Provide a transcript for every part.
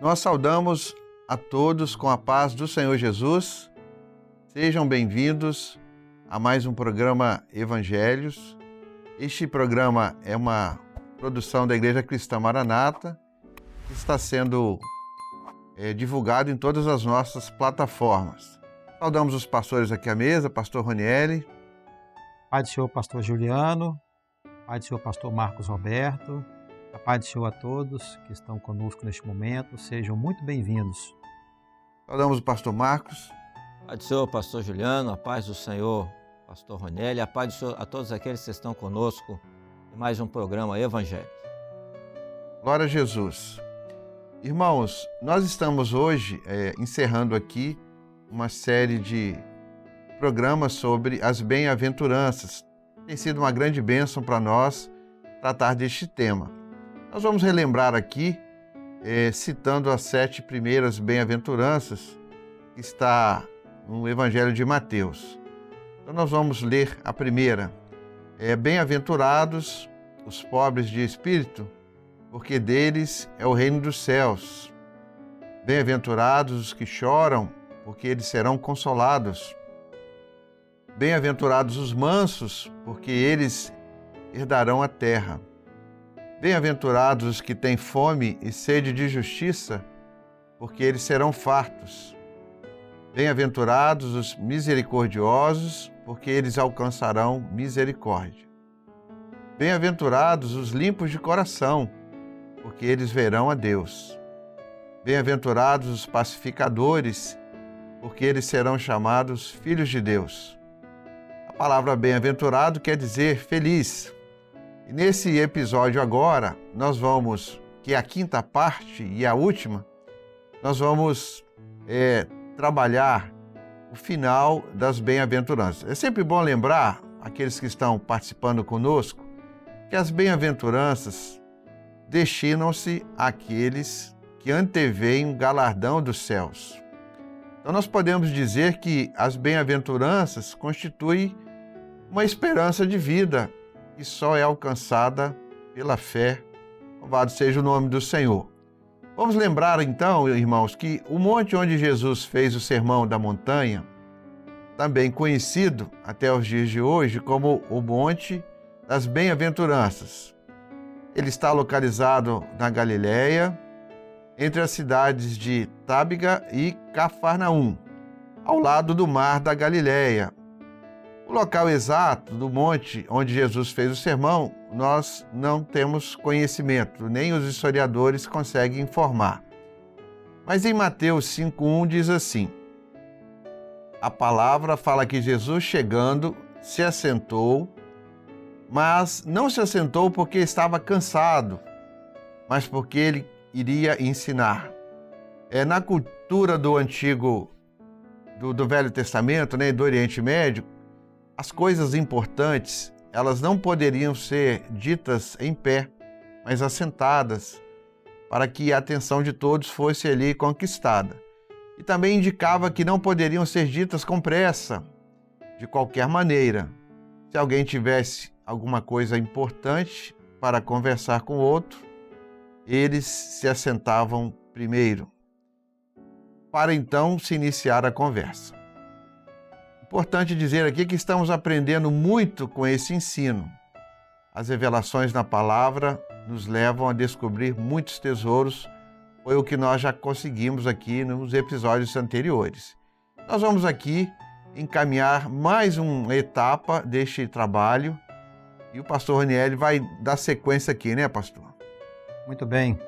Nós saudamos a todos com a paz do Senhor Jesus. Sejam bem-vindos a mais um programa Evangelhos. Este programa é uma produção da Igreja Cristã Maranata, que está sendo divulgado em todas as nossas plataformas. Saudamos os pastores aqui à mesa, pastor Ronieli. Pai do Senhor, pastor Juliano. Pai do Senhor, pastor Marcos Roberto. A paz do Senhor a todos que estão conosco neste momento. Sejam muito bem-vindos. Saudamos o pastor Marcos. Pai do Senhor, pastor Juliano. A paz do Senhor, pastor Ronieli. A paz do Senhor a todos aqueles que estão conosco em mais um programa Evangelho. Glória a Jesus. Irmãos, nós estamos hoje encerrando aqui uma série de programas sobre as bem-aventuranças. Tem sido uma grande bênção para nós tratar deste tema. Nós vamos relembrar aqui, citando as 7 primeiras bem-aventuranças, que está no Evangelho de Mateus. Então nós vamos ler a primeira. Bem-aventurados os pobres de espírito, porque deles é o reino dos céus. Bem-aventurados os que choram, porque eles serão consolados. Bem-aventurados os mansos, porque eles herdarão a terra. Bem-aventurados os que têm fome e sede de justiça, porque eles serão fartos. Bem-aventurados os misericordiosos, porque eles alcançarão misericórdia. Bem-aventurados os limpos de coração, porque eles verão a Deus. Bem-aventurados os pacificadores, porque eles serão chamados filhos de Deus. A palavra bem-aventurado quer dizer feliz. E nesse episódio agora, nós vamos, que é a quinta parte e a última, nós vamos trabalhar o final das bem-aventuranças. É sempre bom lembrar, aqueles que estão participando conosco, que as bem-aventuranças destinam-se àqueles que anteveem o galardão dos céus. Então nós podemos dizer que as bem-aventuranças constituem uma esperança de vida que só é alcançada pela fé. Louvado seja o nome do Senhor. Vamos lembrar então, irmãos, que o monte onde Jesus fez o Sermão da Montanha, também conhecido até os dias de hoje como o Monte das Bem-aventuranças, ele está localizado na Galileia, entre as cidades de Tábega e Cafarnaum, ao lado do mar da Galileia. O local exato do monte onde Jesus fez o sermão, nós não temos conhecimento, nem os historiadores conseguem informar. Mas em Mateus 5:1 diz assim: a palavra fala que Jesus, chegando, se assentou, mas não se assentou porque estava cansado, mas porque ele iria ensinar. Na cultura do antigo, do Velho Testamento, né, do Oriente Médio, as coisas importantes, elas não poderiam ser ditas em pé, mas assentadas, para que a atenção de todos fosse ali conquistada. E também indicava que não poderiam ser ditas com pressa, de qualquer maneira. Se alguém tivesse alguma coisa importante para conversar com o outro, eles se assentavam primeiro, para então se iniciar a conversa. Importante dizer aqui que estamos aprendendo muito com esse ensino. As revelações na palavra nos levam a descobrir muitos tesouros, foi o que nós já conseguimos aqui nos episódios anteriores. Nós vamos aqui encaminhar mais uma etapa deste trabalho e o pastor Ronieli vai dar sequência aqui, né, pastor? Muito bem.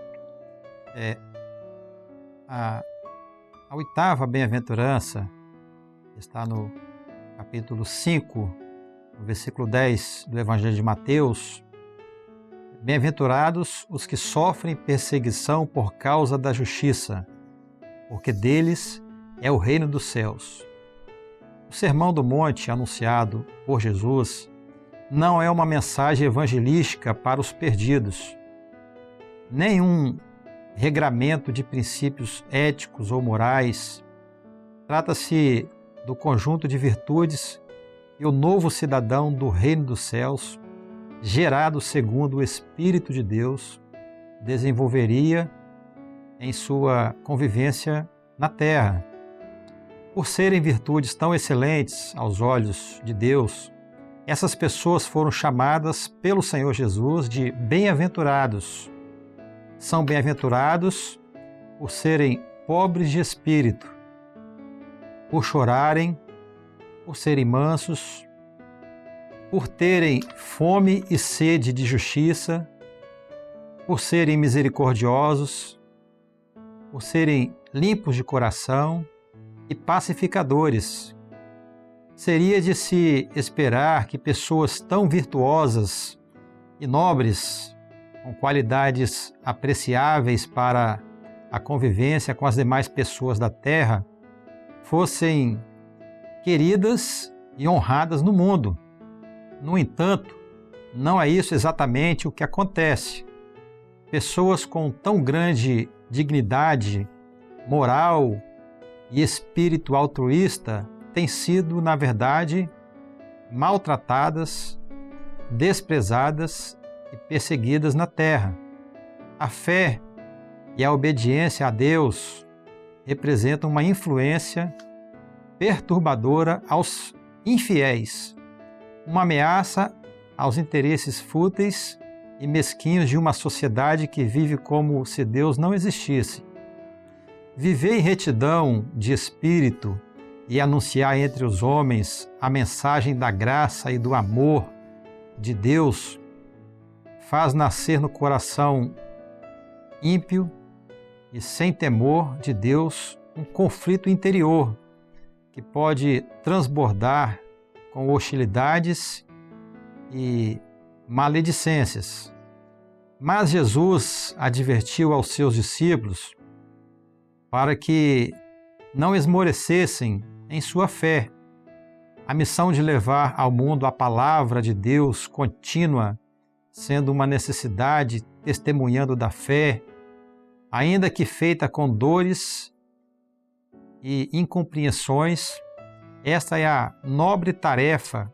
A oitava bem-aventurança está no capítulo 5, no versículo 10 do Evangelho de Mateus. Bem-aventurados os que sofrem perseguição por causa da justiça, porque deles é o reino dos céus. O Sermão do Monte, anunciado por Jesus, não é uma mensagem evangelística para os perdidos, nenhum regramento de princípios éticos ou morais. Trata-se do conjunto de virtudes que o novo cidadão do reino dos céus, gerado segundo o Espírito de Deus, desenvolveria em sua convivência na terra. Por serem virtudes tão excelentes aos olhos de Deus, essas pessoas foram chamadas pelo Senhor Jesus de bem-aventurados. São bem-aventurados por serem pobres de espírito, por chorarem, por serem mansos, por terem fome e sede de justiça, por serem misericordiosos, por serem limpos de coração e pacificadores. Seria de se esperar que pessoas tão virtuosas e nobres, com qualidades apreciáveis para a convivência com as demais pessoas da terra, fossem queridas e honradas no mundo. No entanto, não é isso exatamente o que acontece. Pessoas com tão grande dignidade moral e espírito altruísta têm sido, na verdade, maltratadas, desprezadas e perseguidas na terra. A fé e a obediência a Deus representam uma influência perturbadora aos infiéis, uma ameaça aos interesses fúteis e mesquinhos de uma sociedade que vive como se Deus não existisse. Viver em retidão de espírito e anunciar entre os homens a mensagem da graça e do amor de Deus faz nascer no coração ímpio e sem temor de Deus um conflito interior que pode transbordar com hostilidades e maledicências. Mas Jesus advertiu aos seus discípulos para que não esmorecessem em sua fé. A missão de levar ao mundo a palavra de Deus contínua, sendo uma necessidade, testemunhando da fé, ainda que feita com dores e incompreensões, esta é a nobre tarefa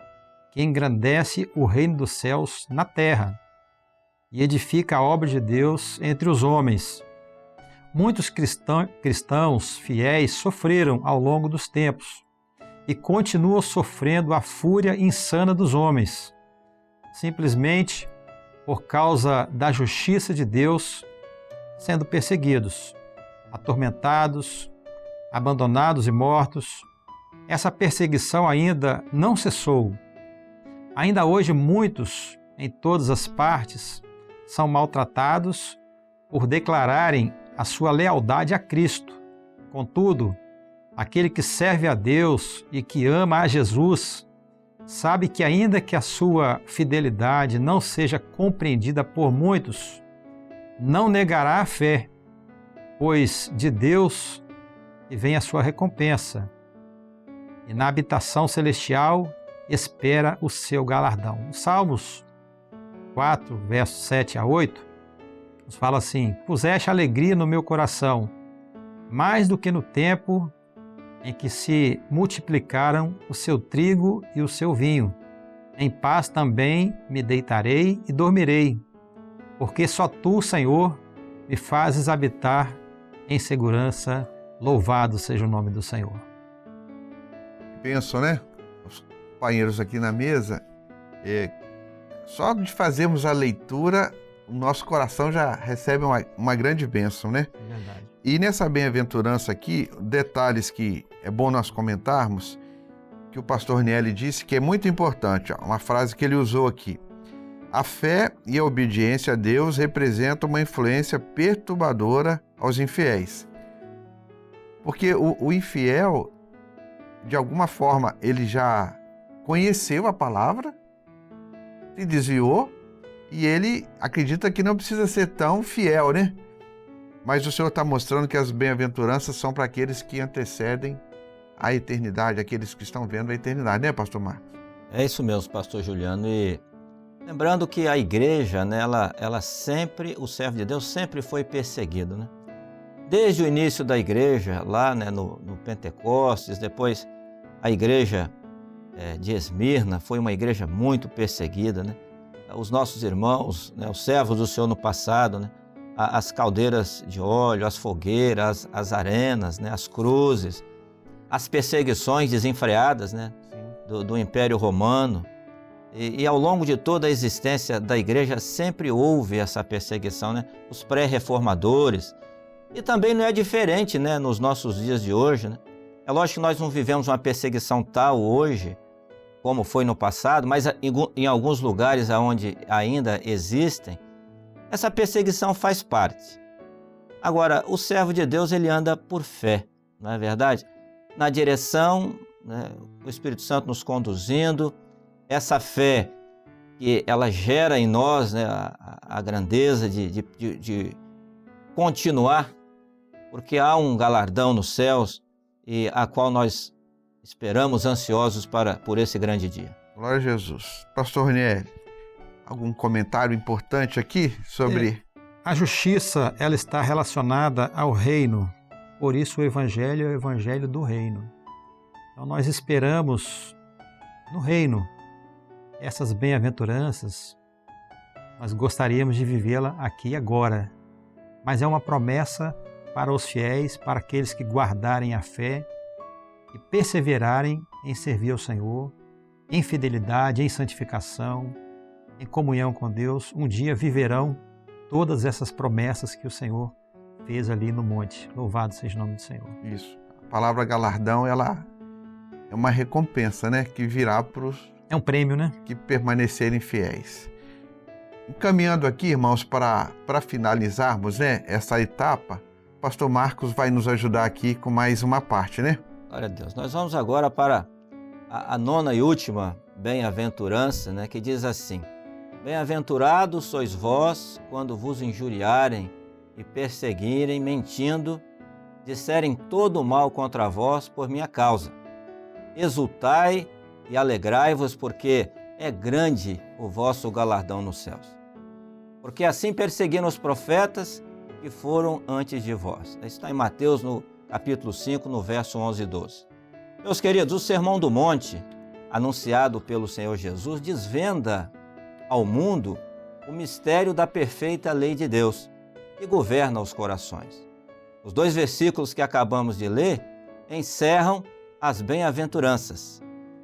que engrandece o reino dos céus na terra e edifica a obra de Deus entre os homens. Muitos cristãos fiéis sofreram ao longo dos tempos e continuam sofrendo a fúria insana dos homens, simplesmente por causa da justiça de Deus, sendo perseguidos, atormentados, abandonados e mortos. Essa perseguição ainda não cessou. Ainda hoje muitos, em todas as partes, são maltratados por declararem a sua lealdade a Cristo. Contudo, aquele que serve a Deus e que ama a Jesus, sabe que ainda que a sua fidelidade não seja compreendida por muitos, não negará a fé, pois de Deus vem a sua recompensa, e na habitação celestial espera o seu galardão. Os Salmos 4, versos 7 a 8, nos fala assim: puseste alegria no meu coração, mais do que no tempo em que se multiplicaram o seu trigo e o seu vinho. Em paz também me deitarei e dormirei, porque só tu, Senhor, me fazes habitar em segurança. Louvado seja o nome do Senhor. Penso, né? Os companheiros aqui na mesa, só de fazermos a leitura, o nosso coração já recebe uma grande bênção, né? É verdade. E nessa bem-aventurança aqui, detalhes que é bom nós comentarmos, que o pastor Nieli disse que é muito importante, uma frase que ele usou aqui. A fé e a obediência a Deus representam uma influência perturbadora aos infiéis. Porque o infiel, de alguma forma, ele já conheceu a palavra, se desviou, e ele acredita que não precisa ser tão fiel, né? Mas o Senhor está mostrando que as bem-aventuranças são para aqueles que antecedem a eternidade, aqueles que estão vendo a eternidade, né, pastor Marcos? É isso mesmo, pastor Juliano. E lembrando que a igreja, né, ela sempre, o servo de Deus sempre foi perseguido, né? Desde o início da igreja, lá, né, no Pentecostes, depois a igreja de Esmirna foi uma igreja muito perseguida, né? Os nossos irmãos, né, os servos do Senhor no passado, né, as caldeiras de óleo, as fogueiras, as arenas, né, as cruzes, as perseguições desenfreadas, né, do Império Romano. E ao longo de toda a existência da igreja sempre houve essa perseguição, né? Os pré-reformadores. E também não é diferente, né, nos nossos dias de hoje, né? É lógico que nós não vivemos uma perseguição tal hoje, como foi no passado, mas em alguns lugares onde ainda existem, essa perseguição faz parte. Agora, o servo de Deus, ele anda por fé, não é verdade? Na direção, né, o Espírito Santo nos conduzindo, essa fé que ela gera em nós, né, a grandeza de continuar, porque há um galardão nos céus e a qual nós esperamos ansiosos por esse grande dia. Glória a Jesus. Pastor Ranieri, algum comentário importante aqui sobre... A justiça, ela está relacionada ao reino, por isso o Evangelho é o Evangelho do reino. Então nós esperamos no reino essas bem-aventuranças, nós gostaríamos de vivê-la aqui e agora, mas é uma promessa para os fiéis, para aqueles que guardarem a fé e perseverarem em servir ao Senhor, em fidelidade, em santificação, em comunhão com Deus, um dia viverão todas essas promessas que o Senhor fez ali no monte. Louvado seja o nome do Senhor. Isso. A palavra galardão, ela é uma recompensa, né, que virá para os... É um prêmio, né? Que permanecerem fiéis. Encaminhando aqui, irmãos, para finalizarmos, né, essa etapa, o pastor Marcos vai nos ajudar aqui com mais uma parte, né? Glória a Deus. Nós vamos agora para a nona e última bem-aventurança, né, que diz assim: Bem-aventurados sois vós quando vos injuriarem e perseguirem, mentindo, disserem todo o mal contra vós por minha causa. Exultai e alegrai-vos, porque é grande o vosso galardão nos céus. Porque assim perseguiram os profetas que foram antes de vós. Isso está em Mateus, no capítulo 5, no verso 11 e 12. Meus queridos, o Sermão do Monte, anunciado pelo Senhor Jesus, desvenda ao mundo o mistério da perfeita lei de Deus, que governa os corações. Os 2 versículos que acabamos de ler encerram as bem-aventuranças.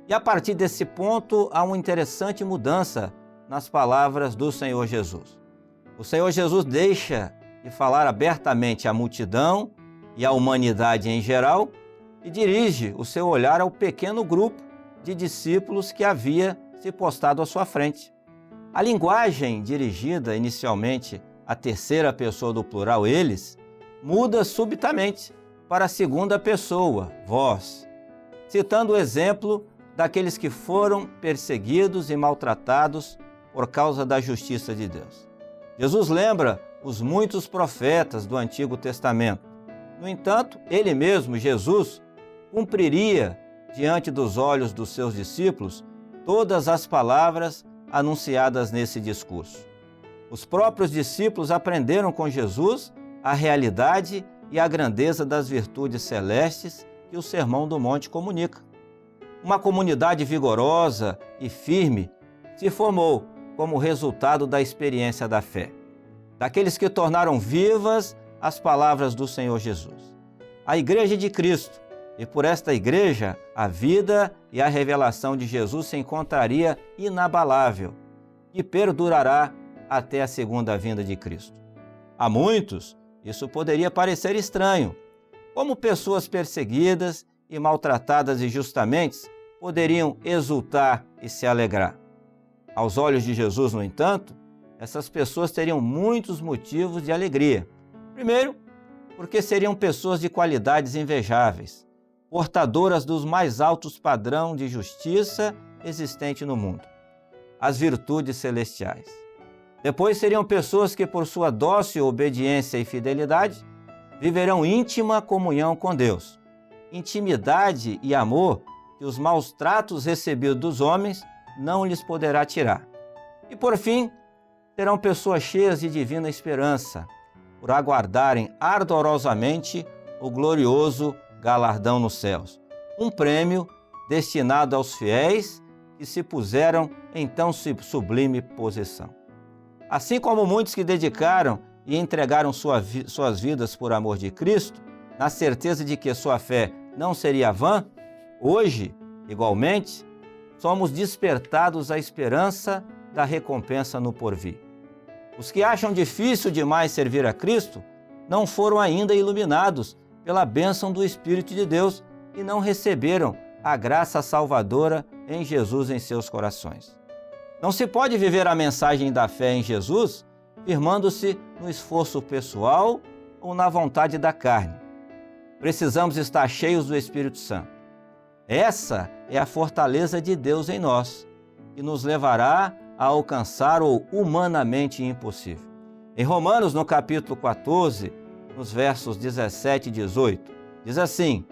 E a partir desse ponto, há uma interessante mudança nas palavras do Senhor Jesus. O Senhor Jesus deixa de falar abertamente à multidão e à humanidade em geral e dirige o seu olhar ao pequeno grupo de discípulos que havia se postado à sua frente. A linguagem dirigida inicialmente à terceira pessoa do plural, eles, muda subitamente para a segunda pessoa, vós, citando o exemplo daqueles que foram perseguidos e maltratados por causa da justiça de Deus. Jesus lembra os muitos profetas do Antigo Testamento. No entanto, ele mesmo, Jesus, cumpriria diante dos olhos dos seus discípulos todas as palavras anunciadas nesse discurso. Os próprios discípulos aprenderam com Jesus a realidade e a grandeza das virtudes celestes que o Sermão do Monte comunica. Uma comunidade vigorosa e firme se formou como resultado da experiência da fé, daqueles que tornaram vivas as palavras do Senhor Jesus. A Igreja de Cristo, e por esta Igreja, a vida e a revelação de Jesus se encontraria inabalável e perdurará até a segunda vinda de Cristo. A muitos, isso poderia parecer estranho. Como pessoas perseguidas e maltratadas injustamente poderiam exultar e se alegrar? Aos olhos de Jesus, no entanto, essas pessoas teriam muitos motivos de alegria. Primeiro, porque seriam pessoas de qualidades invejáveis, portadoras dos mais altos padrões de justiça existente no mundo, as virtudes celestiais. Depois seriam pessoas que, por sua dócil obediência e fidelidade, viverão íntima comunhão com Deus, intimidade e amor que os maus tratos recebidos dos homens não lhes poderá tirar. E, por fim, serão pessoas cheias de divina esperança, por aguardarem ardorosamente o glorioso galardão nos céus, um prêmio destinado aos fiéis que se puseram em tão sublime posição. Assim como muitos que dedicaram e entregaram suas vidas por amor de Cristo, na certeza de que sua fé não seria vã, hoje, igualmente, somos despertados à esperança da recompensa no porvir. Os que acham difícil demais servir a Cristo não foram ainda iluminados pela bênção do Espírito de Deus e não receberam a graça salvadora em Jesus em seus corações. Não se pode viver a mensagem da fé em Jesus firmando-se no esforço pessoal ou na vontade da carne. Precisamos estar cheios do Espírito Santo. Essa é a fortaleza de Deus em nós, que nos levará a alcançar o humanamente impossível. Em Romanos, no capítulo 14, nos versos 17 e 18, diz assim: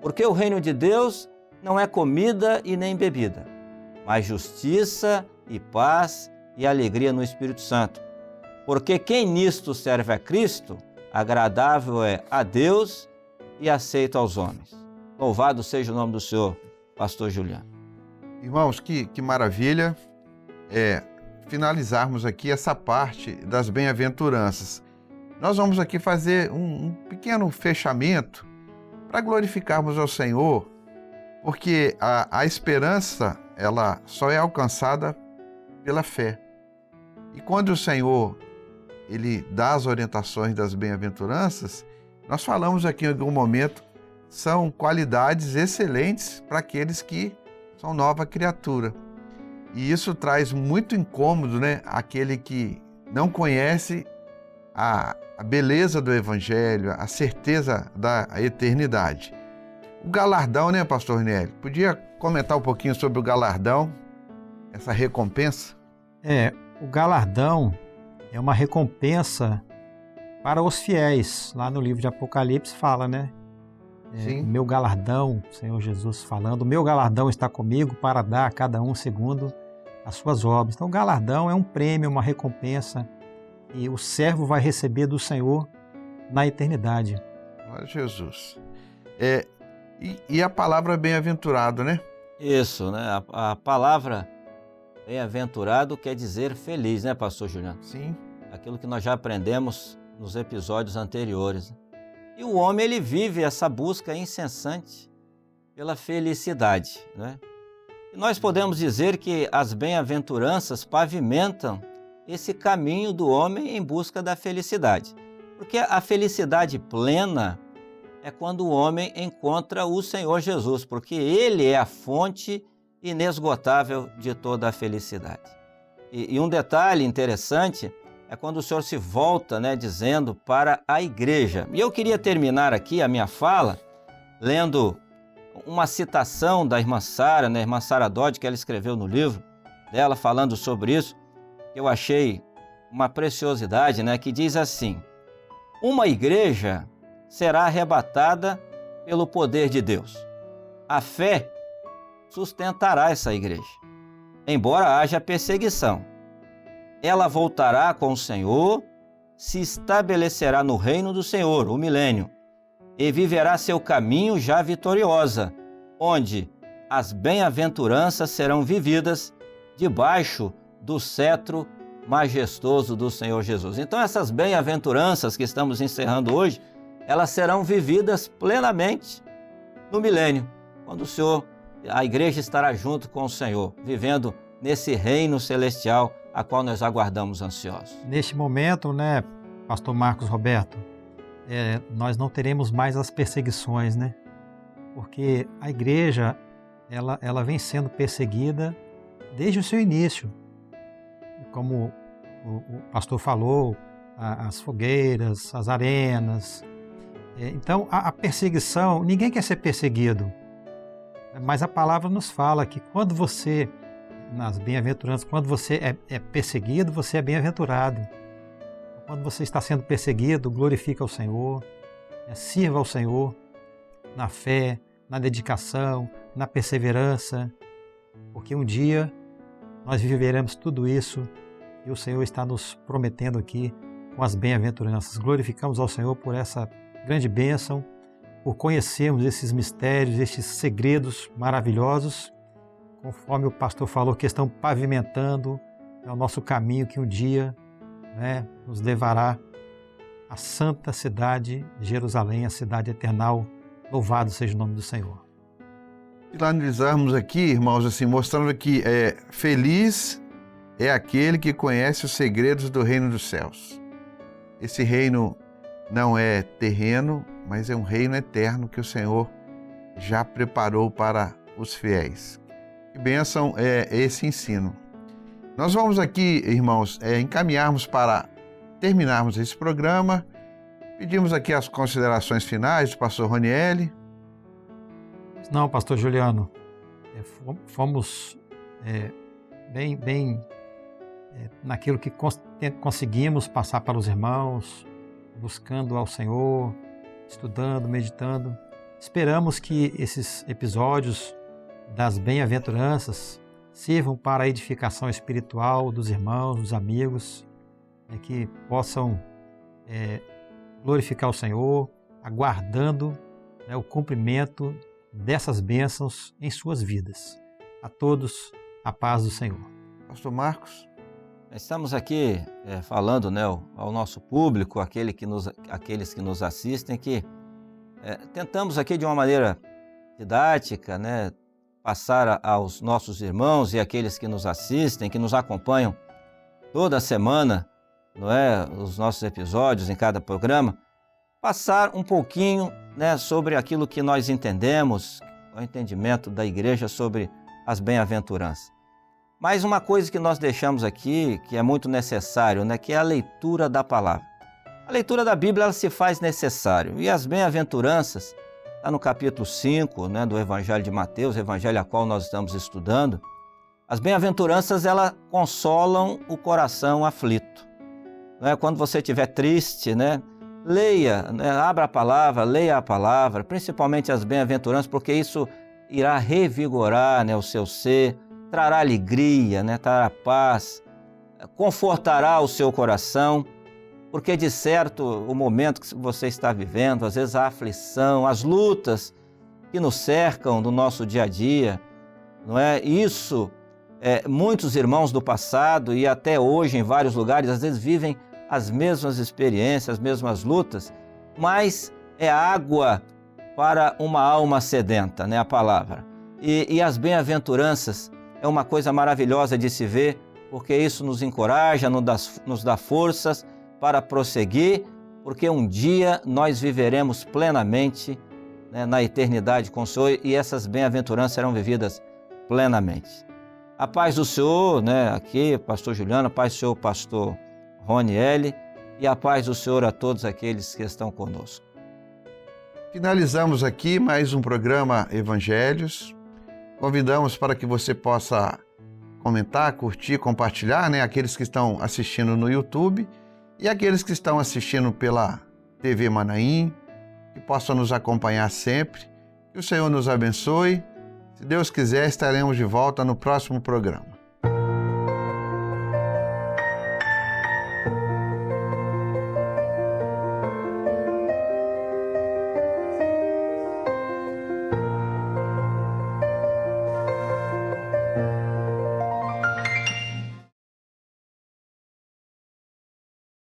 porque o reino de Deus não é comida e nem bebida, mas justiça e paz e alegria no Espírito Santo. Porque quem nisto serve a Cristo, agradável é a Deus e aceito aos homens. Louvado seja o nome do Senhor, pastor Juliano. Irmãos, que maravilha finalizarmos aqui essa parte das bem-aventuranças. Nós vamos aqui fazer um pequeno fechamento para glorificarmos ao Senhor, porque a esperança, ela só é alcançada pela fé. E quando o Senhor, Ele dá as orientações das bem-aventuranças, nós falamos aqui em algum momento, são qualidades excelentes para aqueles que são nova criatura. E isso traz muito incômodo, né? Aquele que não conhece a beleza do Evangelho, a certeza da eternidade. O galardão, né, pastor Nélio? Podia comentar um pouquinho sobre o galardão, essa recompensa? O galardão é uma recompensa para os fiéis. Lá no livro de Apocalipse fala, né? O meu galardão, o Senhor Jesus falando, o meu galardão está comigo para dar a cada um segundo as suas obras. Então, o galardão é um prêmio, uma recompensa, e o servo vai receber do Senhor na eternidade. Glória a Jesus. E a palavra bem-aventurado, né? Isso, né? A palavra bem-aventurado quer dizer feliz, né, pastor Juliano? Sim. Aquilo que nós já aprendemos nos episódios anteriores. E o homem, ele vive essa busca incessante pela felicidade, né? E nós podemos dizer que as bem-aventuranças pavimentam esse caminho do homem em busca da felicidade. Porque a felicidade plena é quando o homem encontra o Senhor Jesus, porque Ele é a fonte inesgotável de toda a felicidade. E um detalhe interessante é quando o Senhor se volta, né, dizendo para a igreja. E eu queria terminar aqui a minha fala lendo uma citação da irmã Sara, né, irmã Sara Dodd, que ela escreveu no livro dela falando sobre isso, que eu achei uma preciosidade, né, que diz assim: uma igreja será arrebatada pelo poder de Deus. A fé sustentará essa igreja, embora haja perseguição. Ela voltará com o Senhor, se estabelecerá no reino do Senhor, o milênio, e viverá seu caminho já vitoriosa, onde as bem-aventuranças serão vividas debaixo do cetro majestoso do Senhor Jesus. Então essas bem-aventuranças que estamos encerrando hoje, elas serão vividas plenamente no milênio, quando a igreja estará junto com o Senhor, vivendo nesse reino celestial a qual nós aguardamos ansiosos. Neste momento, né, pastor Marcos Roberto, nós não teremos mais as perseguições, né? Porque a igreja, ela vem sendo perseguida desde o seu início. Como o pastor falou, as fogueiras, as arenas. Então, a perseguição, ninguém quer ser perseguido. Mas a palavra nos fala que quando você, nas bem-aventuranças, quando você é perseguido, você é bem-aventurado. Quando você está sendo perseguido, glorifica o Senhor, sirva ao Senhor na fé, na dedicação, na perseverança, porque um dia nós viveremos tudo isso e o Senhor está nos prometendo aqui com as bem-aventuranças. Glorificamos ao Senhor por essa grande bênção, por conhecermos esses mistérios, esses segredos maravilhosos, conforme o pastor falou, que estão pavimentando o nosso caminho que um dia, né, nos levará a santa cidade de Jerusalém, a cidade eternal. Louvado seja o nome do Senhor. Finalizamos aqui, irmãos, assim, mostrando que feliz é aquele que conhece os segredos do reino dos céus. Esse reino não é terreno, mas é um reino eterno que o Senhor já preparou para os fiéis. Que bênção é esse ensino. Nós vamos aqui, irmãos, encaminharmos para terminarmos esse programa. Pedimos aqui as considerações finais do pastor Ronieli. Não, pastor Juliano, fomos bem naquilo que conseguimos passar para os irmãos, buscando ao Senhor, estudando, meditando. Esperamos que esses episódios das bem-aventuranças sirvam para a edificação espiritual dos irmãos, dos amigos, que possam glorificar o Senhor, aguardando o cumprimento dessas bênçãos em suas vidas. A todos, a paz do Senhor. Pastor Marcos. Estamos aqui falando, ao nosso público, aqueles que nos assistem, que tentamos aqui de uma maneira didática, passar aos nossos irmãos e aqueles que nos assistem, que nos acompanham toda semana, os nossos episódios em cada programa, passar um pouquinho sobre aquilo que nós entendemos, o entendimento da igreja sobre as bem-aventuranças. Mas uma coisa que nós deixamos aqui, que é muito necessário, que é a leitura da palavra. A leitura da Bíblia ela se faz necessário. E as bem-aventuranças, está no capítulo 5 do Evangelho de Mateus, evangelho a qual nós estamos estudando. As bem-aventuranças, elas consolam o coração aflito. Quando você estiver triste, leia, abra a palavra, leia a palavra, principalmente as bem-aventuranças, porque isso irá revigorar o seu ser, trará alegria, trará paz, confortará o seu coração, porque de certo o momento que você está vivendo, às vezes a aflição, as lutas que nos cercam do nosso dia a dia, Isso, muitos irmãos do passado e até hoje em vários lugares, às vezes vivem as mesmas experiências, as mesmas lutas, mas é água para uma alma sedenta, a palavra. E as bem-aventuranças é uma coisa maravilhosa de se ver, porque isso nos encoraja, nos dá forças para prosseguir, porque um dia nós viveremos plenamente na eternidade com o Senhor e essas bem-aventuranças serão vividas plenamente. A paz do Senhor, aqui, pastor Juliano, a paz do Senhor, pastor Ronieli, e a paz do Senhor a todos aqueles que estão conosco. Finalizamos aqui mais um programa Evangelhos. Convidamos para que você possa comentar, curtir, compartilhar, aqueles que estão assistindo no YouTube e aqueles que estão assistindo pela TV Manaim, que possam nos acompanhar sempre. Que o Senhor nos abençoe. Se Deus quiser, estaremos de volta no próximo programa.